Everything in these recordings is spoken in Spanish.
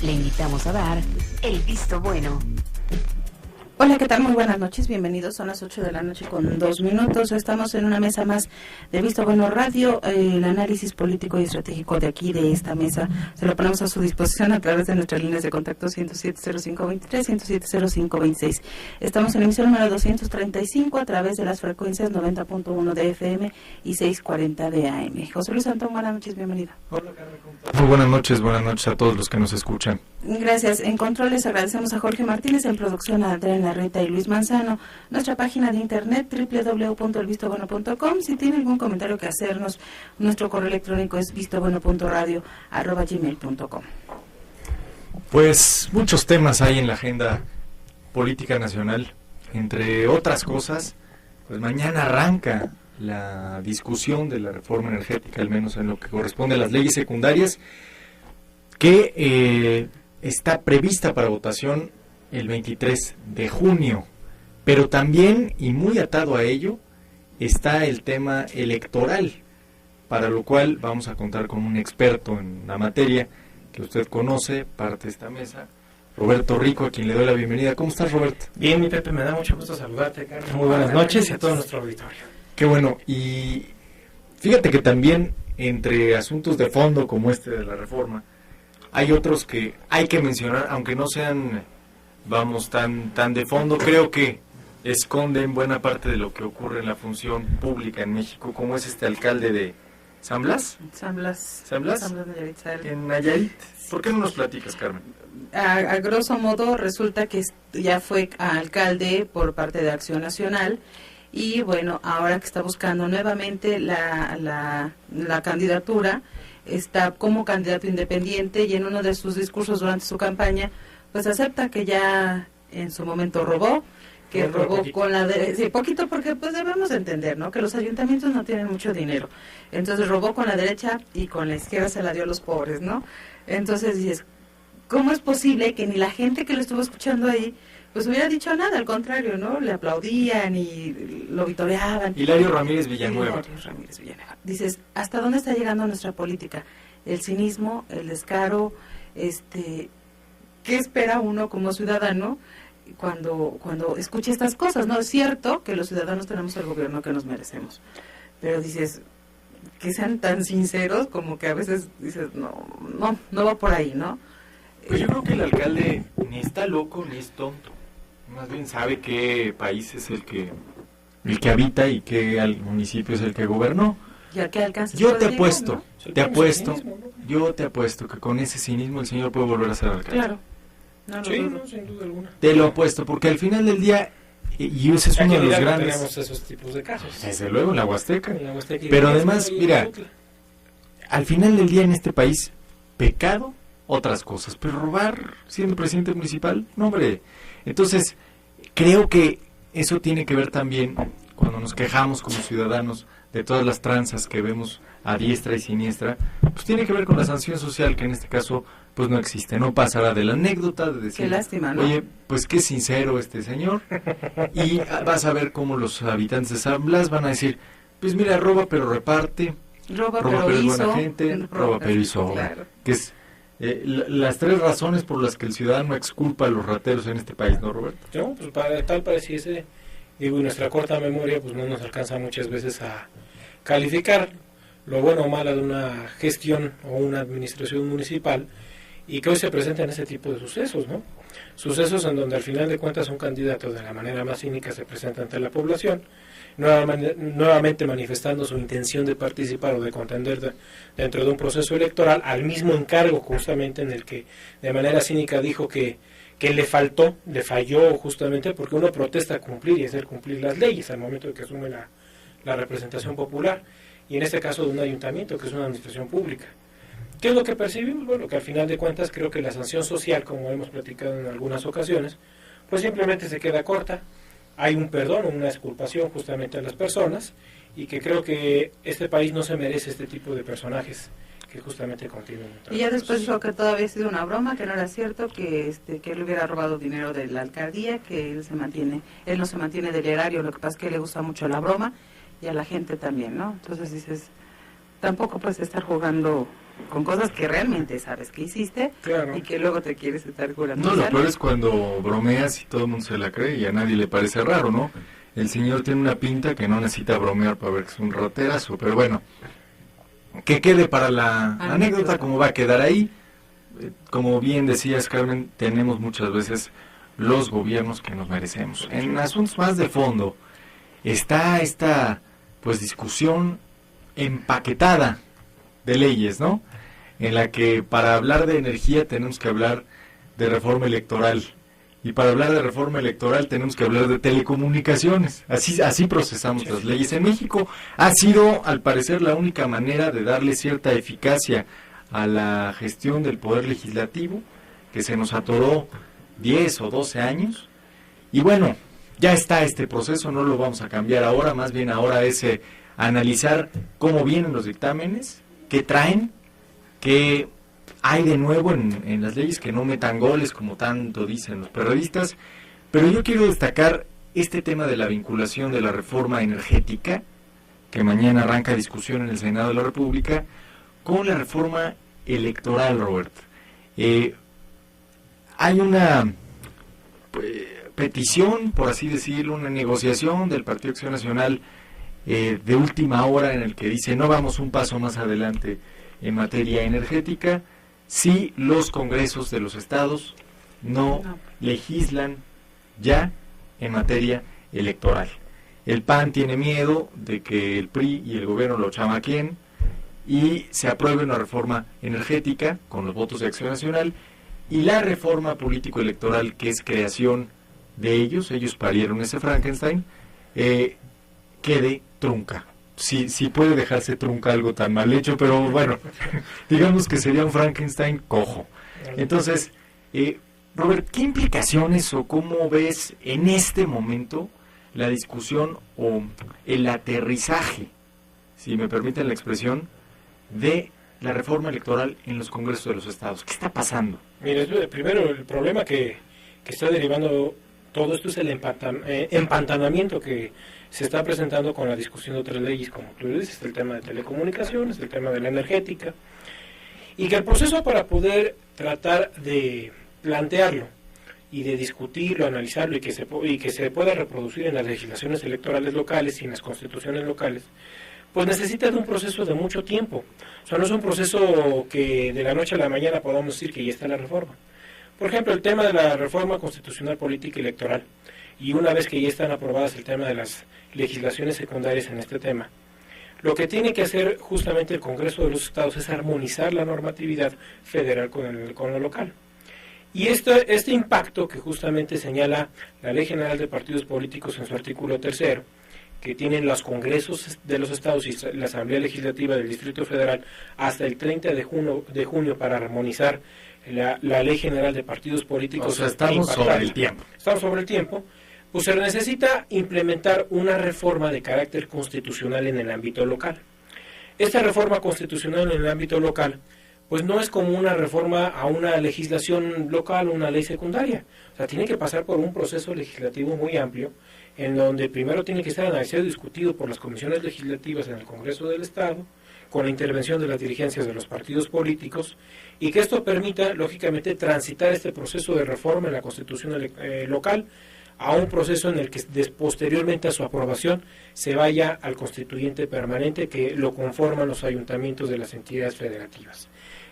Le invitamos a dar el visto bueno. Hola, ¿qué tal? Muy buenas noches, bienvenidos. Son las 8 de la noche con 2 minutos. Estamos en una mesa más de Visto Bueno Radio. El análisis político y estratégico de aquí, de esta mesa, se lo ponemos a su disposición a través de nuestras líneas de contacto 107-0523, 107-0526. Estamos en emisión número 235 a través de las frecuencias 90.1 de FM y 640 de AM. José Luis Antón, buenas noches, bienvenido. Hola, Carmen, ¿cómo estás? Muy buenas noches a todos los que nos escuchan. Gracias. En controles agradecemos a Jorge Martínez, en producción a Adrián Larreta y Luis Manzano. Nuestra página de internet www.elvistobueno.com. Si tiene algún comentario que hacernos, nuestro correo electrónico es vistobueno.radio@gmail.com. Pues muchos temas hay en la agenda política nacional. Entre otras cosas, pues mañana arranca la discusión de la reforma energética, al menos en lo que corresponde a las leyes secundarias, que está prevista para votación el 23 de junio, pero también, y muy atado a ello, está el tema electoral, para lo cual vamos a contar con un experto en la materia, que usted conoce, parte de esta mesa, Roberto Rico, a quien le doy la bienvenida. ¿Cómo estás, Roberto? Bien, mi Pepe, me da mucho gusto saludarte, Carmen. Muy buenas noches y a todo nuestro auditorio. Qué bueno, y fíjate que también entre asuntos de fondo como este de la reforma, hay otros que hay que mencionar, aunque no sean, vamos, tan de fondo. Creo que esconden buena parte de lo que ocurre en la función pública en México, como es este alcalde de San Blas. San Blas Nayarit. En Nayarit. ¿Por qué no nos platicas, Carmen? A grosso modo, resulta que ya fue alcalde por parte de Acción Nacional. Y bueno, ahora que está buscando nuevamente la candidatura, está como candidato independiente, y en uno de sus discursos durante su campaña, pues acepta que ya en su momento robó, que robó poquito. Con la sí, poquito, porque pues debemos entender, ¿no?, que los ayuntamientos no tienen mucho dinero. Entonces robó con la derecha y con la izquierda se la dio a los pobres, ¿no? Entonces dices, ¿cómo es posible que ni la gente que lo estuvo escuchando ahí pues hubiera dicho nada? Al contrario, ¿no? Le aplaudían y lo vitoreaban. Hilario Ramírez Villanueva. Dices, ¿hasta dónde está llegando nuestra política? El cinismo, el descaro, ¿qué espera uno como ciudadano cuando escucha estas cosas? No es cierto que los ciudadanos tenemos el gobierno que nos merecemos, pero dices, que sean tan sinceros, como que a veces dices, no va por ahí, ¿no? Pues yo creo que el alcalde ni está loco ni es tonto. Más bien sabe qué país es el que habita y qué municipio es el que gobernó. Ya que alcanza. Yo te apuesto que con ese cinismo el señor puede volver a ser alcalde. Claro. Sin duda alguna. Te lo apuesto, porque al final del día, y ese es uno de los grandes. Tenemos esos tipos de casos. Desde luego en la Huasteca. Pero además, mira, al final del día en este país, pecado, otras cosas, pero robar siendo presidente municipal, no, hombre. Entonces, creo que eso tiene que ver también cuando nos quejamos como ciudadanos de todas las tranzas que vemos a diestra y siniestra, pues tiene que ver con la sanción social, que en este caso pues no existe. No pasará de la anécdota de decir, qué lástima, ¿no? Oye, pues qué sincero este señor, y vas a ver cómo los habitantes de San Blas van a decir, pues mira, roba pero reparte, roba pero es buena gente, roba pero hizo obra, claro. Que es las tres razones por las que el ciudadano exculpa a los rateros en este país, ¿no, Roberto? No, pues tal pareciese, digo, y nuestra corta memoria pues no nos alcanza muchas veces a calificar lo bueno o malo de una gestión o una administración municipal, y que hoy se presentan ese tipo de sucesos, ¿no? Sucesos en donde al final de cuentas un candidato de la manera más cínica se presenta ante la población, nuevamente manifestando su intención de participar o de contender dentro de un proceso electoral, al mismo encargo justamente en el que de manera cínica dijo que le falló justamente porque uno protesta cumplir y hacer cumplir las leyes al momento de que asume la representación popular, y en este caso de un ayuntamiento que es una administración pública. ¿Qué es lo que percibimos? Bueno, que al final de cuentas creo que la sanción social, como hemos platicado en algunas ocasiones, pues simplemente se queda corta. Hay un perdón, una exculpación justamente a las personas, y que creo que este país no se merece este tipo de personajes que justamente continúan. Y ya después dijo que todavía había sido una broma, que no era cierto, que él hubiera robado dinero de la alcaldía, que él no se mantiene del erario, lo que pasa es que le gusta mucho la broma, y a la gente también, ¿no? Entonces dices, tampoco puedes estar jugando con cosas que realmente sabes que hiciste, claro, y que luego te quieres estar curando. No, lo peor es cuando bromeas y todo el mundo se la cree y a nadie le parece raro, ¿no? El señor tiene una pinta que no necesita bromear para ver que es un raterazo, pero bueno, que quede para la anécdota como va a quedar ahí. Como bien decías, Carmen, tenemos muchas veces los gobiernos que nos merecemos. En asuntos más de fondo está esta pues discusión empaquetada de leyes, ¿no? En la que para hablar de energía tenemos que hablar de reforma electoral, y para hablar de reforma electoral tenemos que hablar de telecomunicaciones. Así procesamos las leyes en México. Ha sido, al parecer, la única manera de darle cierta eficacia a la gestión del Poder Legislativo, que se nos atoró 10 o 12 años. Y bueno, ya está este proceso, no lo vamos a cambiar ahora, más bien ahora es analizar cómo vienen los dictámenes, qué traen, qué hay de nuevo en las leyes, que no metan goles como tanto dicen los periodistas. Pero yo quiero destacar este tema de la vinculación de la reforma energética, que mañana arranca discusión en el Senado de la República, con la reforma electoral, Robert. Hay una petición, por así decirlo, una negociación del Partido Acción Nacional de última hora, en el que dice no vamos un paso más adelante en materia energética si los congresos de los estados no legislan ya en materia electoral. El PAN tiene miedo de que el PRI y el gobierno lo chamaqueen y se apruebe una reforma energética con los votos de Acción Nacional, y la reforma político-electoral, que es creación de ellos parieron ese Frankenstein, quede trunca. Si puede dejarse trunca algo tan mal hecho, pero bueno, digamos que sería un Frankenstein cojo. Entonces, Robert, ¿qué implicaciones o cómo ves en este momento la discusión o el aterrizaje, si me permiten la expresión, de la reforma electoral en los congresos de los estados? ¿Qué está pasando? Mira, primero el problema que está derivando todo esto es el empantanamiento que se está presentando con la discusión de otras leyes, como tú dices, el tema de telecomunicaciones, el tema de la energética, y que el proceso para poder tratar de plantearlo y de discutirlo, analizarlo y que se pueda reproducir en las legislaciones electorales locales y en las constituciones locales, pues necesita de un proceso de mucho tiempo. O sea, no es un proceso que de la noche a la mañana podamos decir que ya está la reforma. Por ejemplo, el tema de la reforma constitucional política y electoral, y una vez que ya están aprobadas el tema de las legislaciones secundarias en este tema, lo que tiene que hacer justamente el Congreso de los Estados es armonizar la normatividad federal con lo local. Y este impacto que justamente señala la Ley General de Partidos Políticos en su artículo 3, que tienen los congresos de los estados y la Asamblea Legislativa del Distrito Federal hasta el 30 de junio para armonizar la Ley General de Partidos Políticos. O sea, estamos sobre el tiempo. Estamos sobre el tiempo. Pues se necesita implementar una reforma de carácter constitucional en el ámbito local. Esta reforma constitucional en el ámbito local, pues no es como una reforma a una legislación local o una ley secundaria. O sea, tiene que pasar por un proceso legislativo muy amplio, en donde primero tiene que estar analizado y discutido por las comisiones legislativas en el Congreso del Estado, con la intervención de las dirigencias de los partidos políticos, y que esto permita, lógicamente, transitar este proceso de reforma en la Constitución local a un proceso en el que posteriormente a su aprobación se vaya al constituyente permanente que lo conforman los ayuntamientos de las entidades federativas.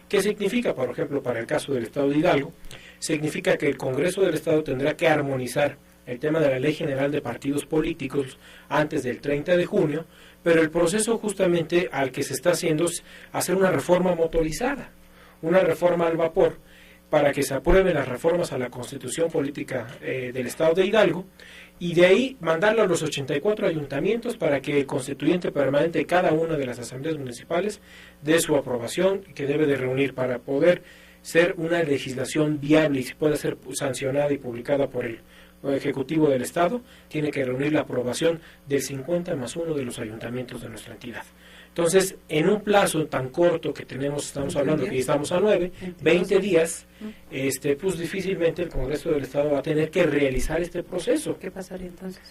¿Qué significa? Por ejemplo, para el caso del Estado de Hidalgo, significa que el Congreso del Estado tendrá que armonizar el tema de la Ley General de Partidos Políticos antes del 30 de junio, pero el proceso justamente al que se está haciendo es hacer una reforma motorizada, una reforma al vapor, para que se aprueben las reformas a la Constitución Política del Estado de Hidalgo, y de ahí mandarlo a los 84 ayuntamientos para que el constituyente permanente de cada una de las asambleas municipales dé su aprobación, que debe de reunir para poder ser una legislación viable y si puede ser sancionada y publicada por el Ejecutivo del Estado, tiene que reunir la aprobación del 50+1 de los ayuntamientos de nuestra entidad. Entonces, en un plazo tan corto que tenemos, estamos hablando que estamos a 20 días, pues difícilmente el Congreso del Estado va a tener que realizar este proceso. ¿Qué pasaría entonces?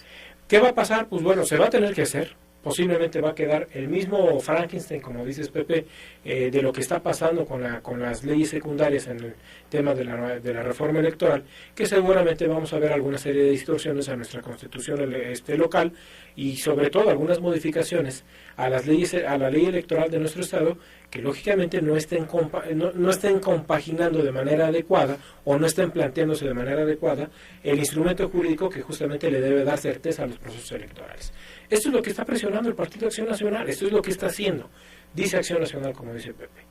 ¿Qué va a pasar? Pues bueno, se va a tener que hacer, posiblemente va a quedar el mismo Frankenstein, como dices Pepe, de lo que está pasando con las leyes secundarias en el tema de la reforma electoral, que seguramente vamos a ver alguna serie de distorsiones a nuestra constitución local y sobre todo algunas modificaciones a las leyes, a la ley electoral de nuestro estado, que lógicamente no estén compaginando de manera adecuada o no estén planteándose de manera adecuada el instrumento jurídico que justamente le debe dar certeza a los procesos electorales. Esto es lo que está presionando el Partido Acción Nacional, esto es lo que está haciendo, dice Acción Nacional, como dice Pepe.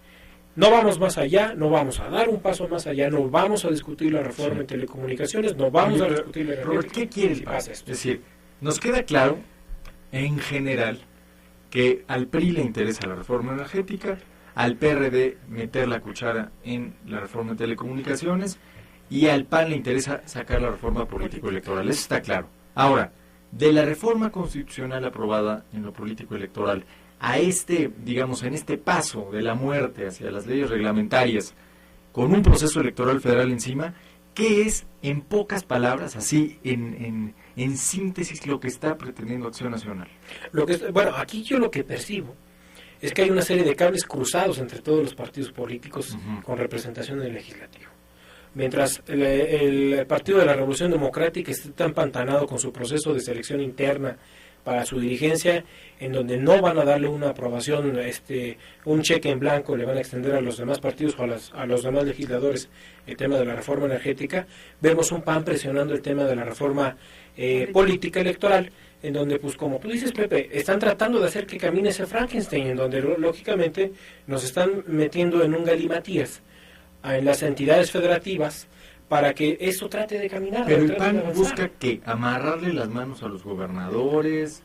No vamos más allá, no vamos a dar un paso más allá, no vamos a discutir la reforma en telecomunicaciones, no vamos a discutir la reforma. ¿Qué quiere el PAN? Es decir, nos queda claro, en general, que al PRI le interesa la reforma energética, al PRD meter la cuchara en la reforma de telecomunicaciones y al PAN le interesa sacar la reforma político-electoral. Eso está claro. Ahora, de la reforma constitucional aprobada en lo político-electoral a digamos, en este paso de la muerte hacia las leyes reglamentarias con un proceso electoral federal encima, ¿qué es, en pocas palabras, así, en síntesis, lo que está pretendiendo Acción Nacional? Bueno, aquí yo lo que percibo es que hay una serie de cables cruzados entre todos los partidos políticos con representación en el legislativo. Mientras el Partido de la Revolución Democrática está tan empantanado con su proceso de selección interna para su dirigencia, en donde no van a darle una aprobación, un cheque en blanco, le van a extender a los demás partidos o a los demás legisladores el tema de la reforma energética, vemos un PAN presionando el tema de la reforma política electoral, en donde, pues como tú dices, Pepe, están tratando de hacer que camine ese Frankenstein, en donde lógicamente nos están metiendo en un galimatías en las entidades federativas para que esto trate de caminar. Pero el PAN busca que amarrarle las manos a los gobernadores,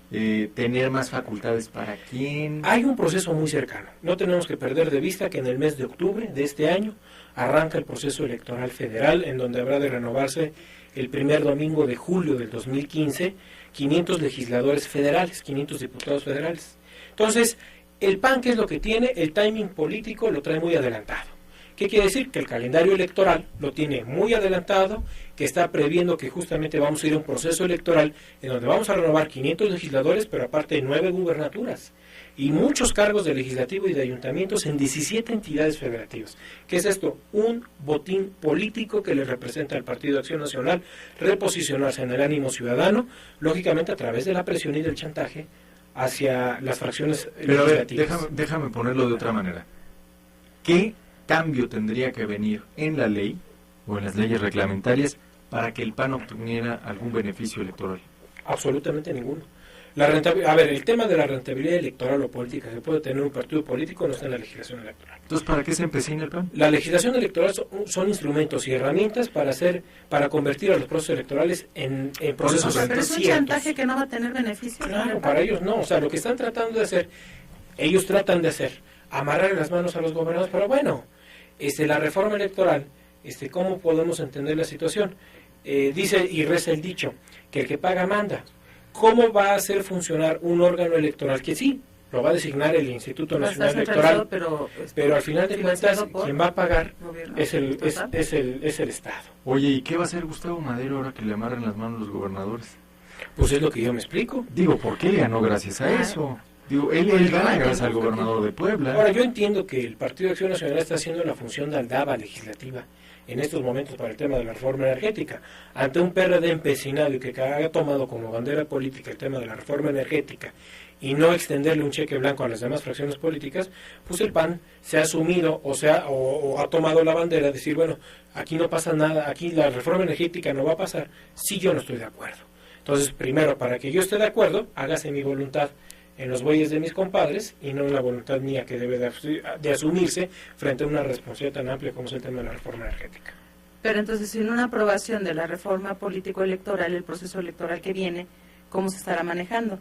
tener más facultades para quién. Hay un proceso muy cercano. No tenemos que perder de vista que en el mes de octubre de este año arranca el proceso electoral federal, en donde habrá de renovarse el primer domingo de julio del 2015 500 legisladores federales, 500 diputados federales. Entonces, el PAN, ¿qué es lo que tiene? El timing político lo trae muy adelantado. ¿Qué quiere decir? Que el calendario electoral lo tiene muy adelantado, que está previendo que justamente vamos a ir a un proceso electoral en donde vamos a renovar 500 legisladores, pero aparte de 9 gubernaturas y muchos cargos de legislativo y de ayuntamientos en 17 entidades federativas. ¿Qué es esto? Un botín político que le representa al Partido Acción Nacional reposicionarse en el ánimo ciudadano, lógicamente a través de la presión y del chantaje hacia las fracciones legislativas. Pero déjame ponerlo de otra manera. ¿Qué cambio tendría que venir en la ley o en las leyes reglamentarias para que el PAN obtuviera algún beneficio electoral? Absolutamente ninguno. El tema de la rentabilidad electoral o política que puede tener un partido político no está en la legislación electoral. Entonces, ¿para qué se empecina el PAN? La legislación electoral son instrumentos y herramientas para convertir a los procesos electorales en procesos ciertos. Pero es un chantaje que no va a tener beneficio. Claro, para ellos no. O sea, lo que están tratando de hacer, ellos tratan de hacer, amarrar las manos a los gobernadores, pero bueno, la reforma electoral, ¿cómo podemos entender la situación? Dice y reza el dicho, que el que paga manda. ¿Cómo va a hacer funcionar un órgano electoral que sí, lo va a designar el Instituto Nacional Electoral, pero al final de cuentas quien va a pagar es el Estado? Oye, ¿y qué va a hacer Gustavo Madero ahora que le amarran las manos los gobernadores? Pues es lo que yo me explico. Digo, ¿por qué le ganó gracias a eso? Digo, él gana gracias al gobernador de Puebla. Ahora, yo entiendo que el Partido de Acción Nacional está haciendo la función de aldaba legislativa en estos momentos para el tema de la reforma energética, ante un PRD empecinado y que haya tomado como bandera política el tema de la reforma energética y no extenderle un cheque blanco a las demás fracciones políticas, pues el PAN se ha asumido o ha tomado la bandera de decir, bueno, aquí no pasa nada, aquí la reforma energética no va a pasar si yo no estoy de acuerdo. Entonces, primero, para que yo esté de acuerdo, hágase mi voluntad en los bueyes de mis compadres y no en la voluntad mía que debe de asumirse frente a una responsabilidad tan amplia como es el tema de la reforma energética. Pero entonces, sin una aprobación de la reforma político-electoral, el proceso electoral que viene, ¿cómo se estará manejando?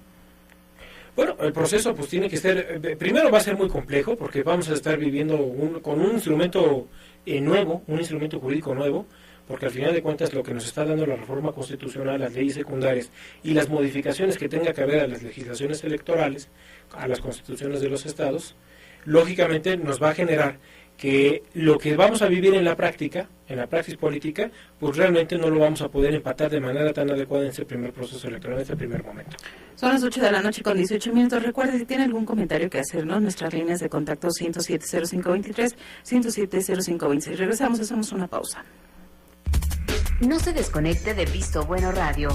Bueno, el proceso pues tiene que ser, primero va a ser muy complejo porque vamos a estar viviendo con un instrumento nuevo, un instrumento jurídico nuevo, porque al final de cuentas lo que nos está dando la reforma constitucional, las leyes secundarias y las modificaciones que tenga que haber a las legislaciones electorales, a las constituciones de los estados, lógicamente nos va a generar que lo que vamos a vivir en la práctica, en la praxis política, pues realmente no lo vamos a poder empatar de manera tan adecuada en ese primer proceso electoral, en ese primer momento. Son las 8 de la noche con 18 minutos. Recuerde, si tiene algún comentario que hacernos, nuestras líneas de contacto 107-0523, 107-0526. Regresamos, hacemos una pausa. No se desconecte de Visto Bueno Radio.